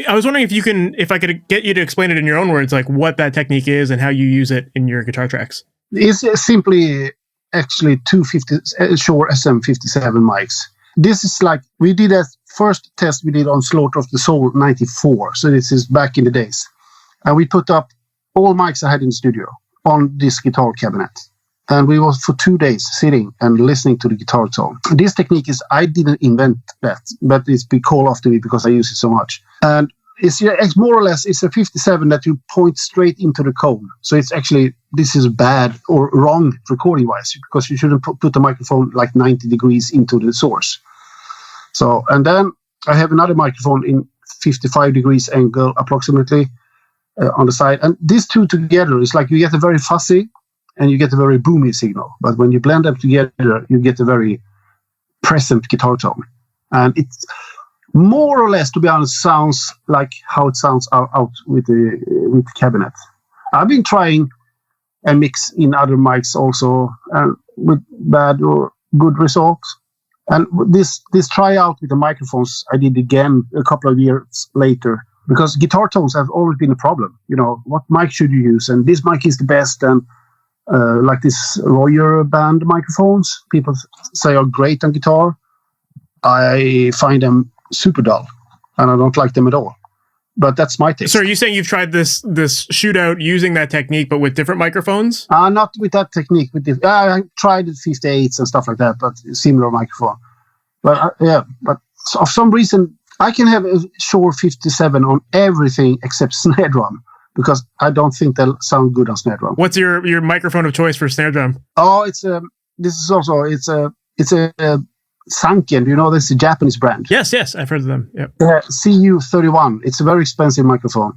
I was wondering if I could get you to explain it in your own words, like what that technique is and how you use it in your guitar tracks. It's simply actually 2 Shure SM57 mics. This is like, we did a first test we did on Slaughter of the Soul 94. So this is back in the days. And we put up all mics I had in the studio on this guitar cabinet. And we was for 2 days sitting and listening to the guitar tone. This technique is, I didn't invent that, but it's been called after me because I use it so much. And it's more or less, it's a 57 that you point straight into the cone. So it's actually, this is bad or wrong recording wise, because you shouldn't put the microphone like 90 degrees into the source. So, and then I have another microphone in 55 degrees angle approximately on the side. And these two together is like, you get a very fuzzy and you get a very boomy signal. But when you blend them together, you get a very present guitar tone. and it's more or less, to be honest, sounds like how it sounds out with the cabinet. I've been trying a mix in other mics also, with bad or good results. And this tryout with the microphones, I did again a couple of years later, because guitar tones have always been a problem. What mic should you use? And this mic is the best. And like this Royer band microphones, people say are great on guitar. I find them super dull, and I don't like them at all. But that's my taste. So are you saying you've tried this shootout using that technique, but with different microphones? Not with that technique. I tried 58s and stuff like that, but similar microphone. But but for some reason, I can have a Shure 57 on everything except snare drum, because I don't think they'll sound good on snare drum. What's your microphone of choice for snare drum? Oh, it's a Sanken. This is a Japanese brand. Yes, I've heard of them. Yep. CU31. It's a very expensive microphone,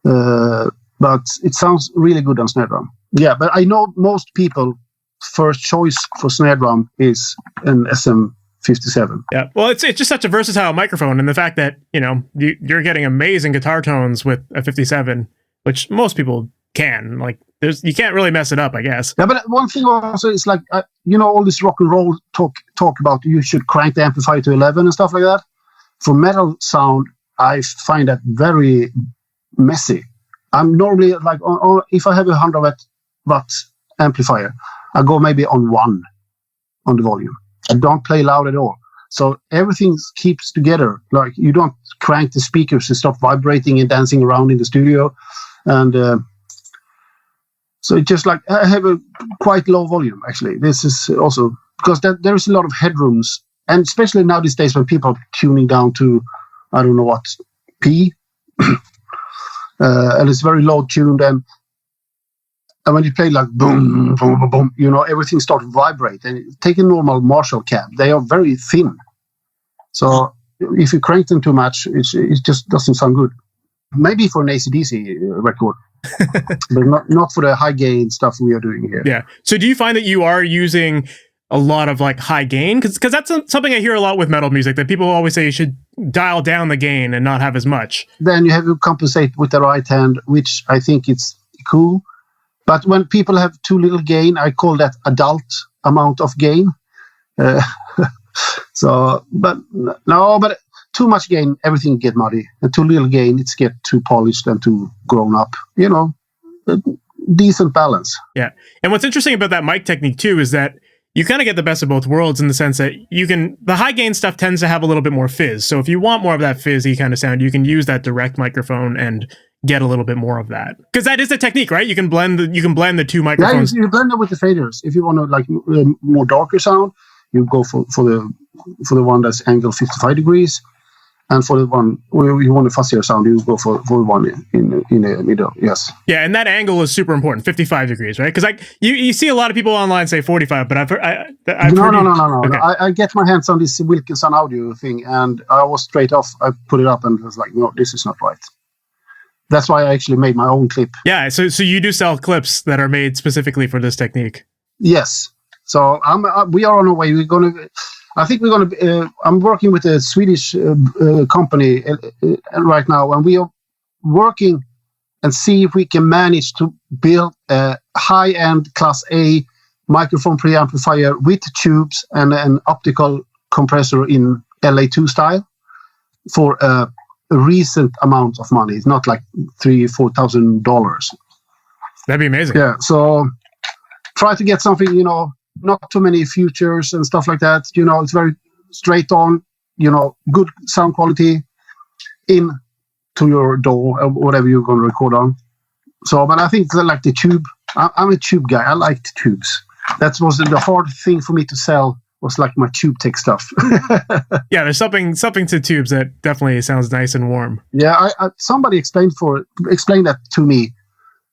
but it sounds really good on snare drum. Yeah, but I know most people first choice for snare drum is an SM57. Yeah, well, it's just such a versatile microphone, and the fact that you're getting amazing guitar tones with a 57, which most people can. Like, you can't really mess it up, I guess. Yeah, but one thing also is like, all this rock and roll talk about you should crank the amplifier to 11 and stuff like that. For metal sound, I find that very messy. I'm normally like, if I have a 100-watt amplifier, I go maybe on 1 on the volume. I don't play loud at all. So everything keeps together. Like, you don't crank the speakers to stop vibrating and dancing around in the studio. And so it's just like, I have a quite low volume, actually. This is also because there is a lot of headrooms, and especially now these days when people are tuning down to, I don't know what, P, and it's very low tuned, and when you play like boom, boom, boom, boom, everything starts to vibrate. And take a normal Marshall cab; they are very thin. So if you crank them too much, it just doesn't sound good. Maybe for an AC/DC record. But not for the high gain stuff we are doing here. Yeah. So do you find that you are using a lot of like high gain? Because that's something I hear a lot with metal music, that people always say you should dial down the gain and not have as much. Then you have to compensate with the right hand, which I think it's cool. But when people have too little gain, I call that adult amount of gain. But too much gain, everything get muddy. And too little gain, it's get too polished and too grown up. A decent balance. Yeah. And what's interesting about that mic technique too is that you kind of get the best of both worlds, in the sense that the high gain stuff tends to have a little bit more fizz. So if you want more of that fizzy kind of sound, you can use that direct microphone and get a little bit more of that. Because that is the technique, right? You can blend the two microphones. Yeah, you blend it with the faders. If you want to like more darker sound, you go for the one that's angled 55 degrees. And for the one where you want a fussier sound, you go for the one in the middle. Yes. Yeah, and that angle is super important. 55 degrees, right? Because you see a lot of people online say 45, but I've heard No. Okay. I get my hands on this Wilkinson audio thing, and I was straight off. I put it up and was like, no, this is not right. That's why I actually made my own clip. Yeah. So you do sell clips that are made specifically for this technique. Yes. So we are on our way. I'm working with a Swedish company right now, and we are working and see if we can manage to build a high-end Class A microphone preamplifier with tubes and an optical compressor in LA2 style for a recent amount of money. It's not like $3,000-$4,000. That'd be amazing. Yeah. So try to get something, not too many futures and stuff like that. It's very straight on, good sound quality in to your DAW or whatever you're going to record on. So, but I think like the tube, I'm a tube guy. I like tubes. That was the hard thing for me to sell, was like my tube tech stuff. Yeah, there's something to tubes that definitely sounds nice and warm. Yeah, somebody explained that to me.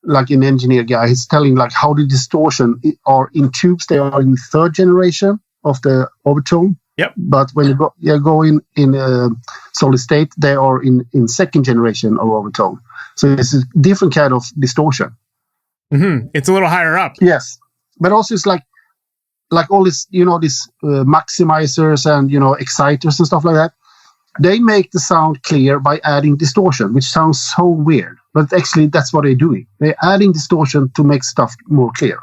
Like an engineer guy, he's telling like how the distortion are in tubes. They are in third generation of the overtone. Yep. But when you go in solid state, they are in second generation of overtone. So it's a different kind of distortion. Mm-hmm. It's a little higher up. Yes, but also it's like like all this, these maximizers and, exciters and stuff like that. They make the sound clear by adding distortion, which sounds so weird. But actually, that's what they're doing. They're adding distortion to make stuff more clear.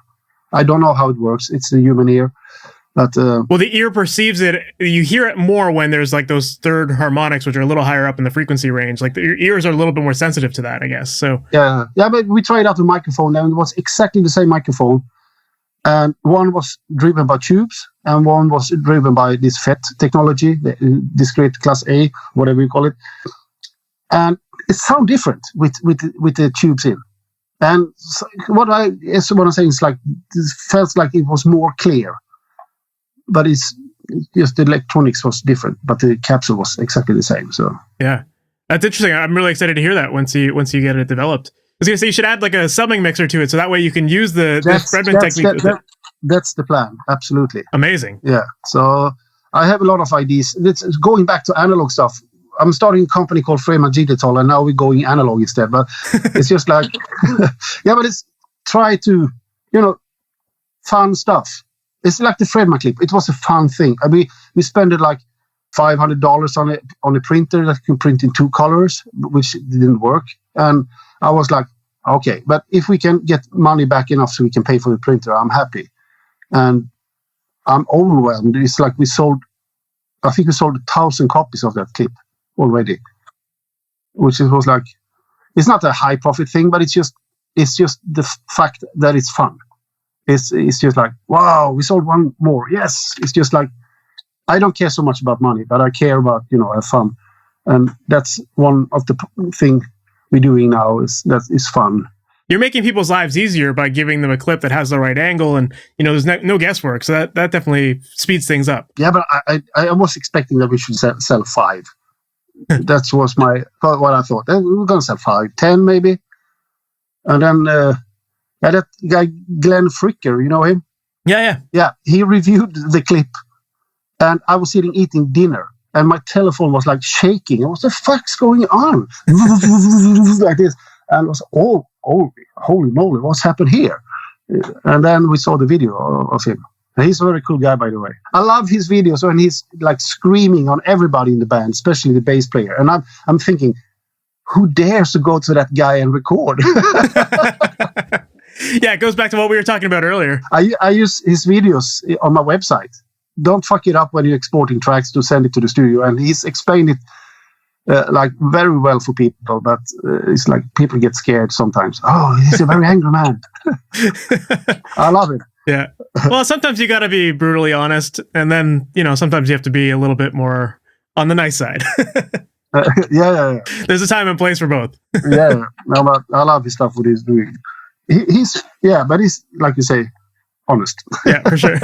I don't know how it works. It's the human ear. But, well, the ear perceives it. You hear it more when there's like those third harmonics, which are a little higher up in the frequency range. Like your ears are a little bit more sensitive to that, I guess. So yeah. But we tried out the microphone, and it was exactly the same microphone. And one was driven by tubes, and one was driven by this FET technology, the discrete class A, whatever you call it. And it sounds different with the tubes in. And so what I'm saying is like it felt like it was more clear. But it's just the electronics was different, but the capsule was exactly the same. So yeah, that's interesting. I'm really excited to hear that once you get it developed. I was gonna say you should add like a subbing mixer to it, so that way you can use the Fredman technique. That's the plan. Absolutely amazing. Yeah. So I have a lot of ideas. It's going back to analog stuff. I'm starting a company called Fredman Digital, and now we're going analog instead. But it's just like but it's try to fun stuff. It's like the Fredman clip. It was a fun thing. I mean, we spent like $500 on a printer that can print in 2 colors, which didn't work. And I was like, okay, but if we can get money back enough so we can pay for the printer, I'm happy. And I'm overwhelmed. It's like we sold 1,000 copies of that clip already, which was like, it's not a high profit thing, but it's just the fact that it's fun. It's just like, wow, we sold one more. Yes. It's just like, I don't care so much about money, but I care about, have fun. And that's one of the thing we're doing now is fun. You're making people's lives easier by giving them a clip that has the right angle and, there's no guesswork. So that definitely speeds things up. Yeah, but I was expecting that we should sell 5. That was what I thought. We're going to sell 5, 10 maybe. And then, that guy, Glenn Fricker, you know him? Yeah. Yeah, he reviewed the clip, and I was sitting eating dinner, and my telephone was like shaking. What the fuck's going on? Like this. And I was, holy moly, what's happened here? And then we saw the video of him. And he's a very cool guy, by the way. I love his videos when he's like screaming on everybody in the band, especially the bass player. And I'm thinking, who dares to go to that guy and record? Yeah, it goes back to what we were talking about earlier. I use his videos on my website. Don't fuck it up when you're exporting tracks to send it to the studio. And he's explained it like very well for people, but it's like people get scared sometimes. Oh, he's a very angry man. I love it. Yeah. Well, sometimes you got to be brutally honest, and then sometimes you have to be a little bit more on the nice side. Yeah. There's a time and place for both. Yeah. No, but I love his stuff. What he's doing. But he's like you say, honest. Yeah, for sure.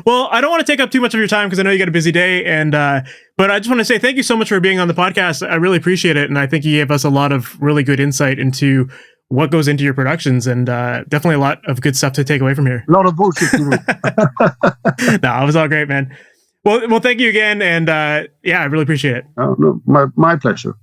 Well, I don't want to take up too much of your time because I know you got a busy day, and but I just want to say thank you so much for being on the podcast. I really appreciate it, and I think you gave us a lot of really good insight into what goes into your productions, and definitely a lot of good stuff to take away from here. A lot of bullshit. No, it was all great, man. Well, thank you again, and I really appreciate it. Oh, no, my pleasure.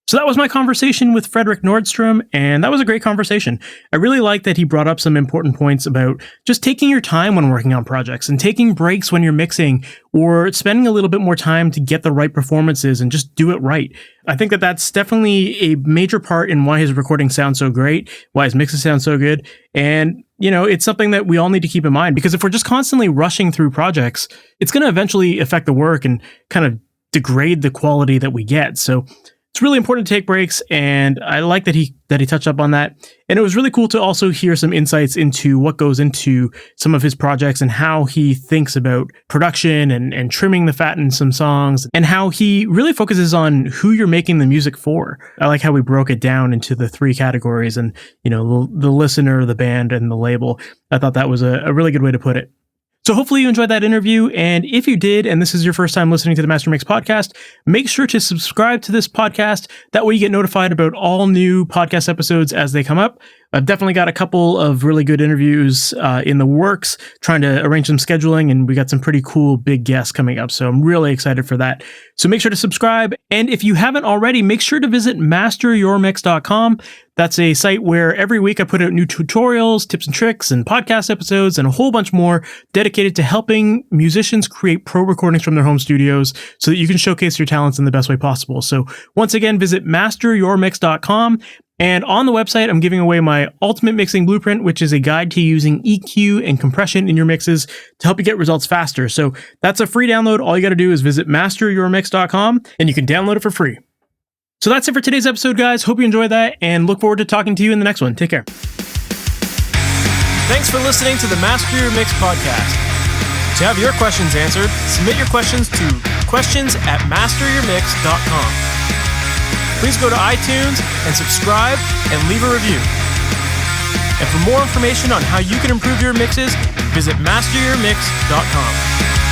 So that was my conversation with Fredrik Nordstrom, and that was a great conversation. I really like that he brought up some important points about just taking your time when working on projects and taking breaks when you're mixing or spending a little bit more time to get the right performances and just do it right. I think that that's definitely a major part in why his recording sounds so great, why his mixes sound so good. And, it's something that we all need to keep in mind, because if we're just constantly rushing through projects, it's going to eventually affect the work and kind of degrade the quality that we get. So it's really important to take breaks, and I like that he touched up on that. And it was really cool to also hear some insights into what goes into some of his projects and how he thinks about production and trimming the fat in some songs, and how he really focuses on who you're making the music for. I like how we broke it down into the 3 categories, and the listener, the band, and the label. I thought that was a really good way to put it. So hopefully you enjoyed that interview, and if you did, and this is your first time listening to the MasterYourMix podcast, make sure to subscribe to this podcast. That way you get notified about all new podcast episodes as they come up. I've definitely got a couple of really good interviews in the works, trying to arrange some scheduling, and we got some pretty cool big guests coming up. So I'm really excited for that. So make sure to subscribe. And if you haven't already, make sure to visit MasterYourMix.com. That's a site where every week I put out new tutorials, tips and tricks, and podcast episodes, and a whole bunch more dedicated to helping musicians create pro recordings from their home studios so that you can showcase your talents in the best way possible. So once again, visit MasterYourMix.com. And on the website, I'm giving away my Ultimate Mixing Blueprint, which is a guide to using EQ and compression in your mixes to help you get results faster. So that's a free download. All you got to do is visit MasterYourMix.com, and you can download it for free. So that's it for today's episode, guys. Hope you enjoyed that, and look forward to talking to you in the next one. Take care. Thanks for listening to the Master Your Mix podcast. To have your questions answered, submit your questions to questions@masteryourmix.com. Please go to iTunes and subscribe and leave a review. And for more information on how you can improve your mixes, visit MasterYourMix.com.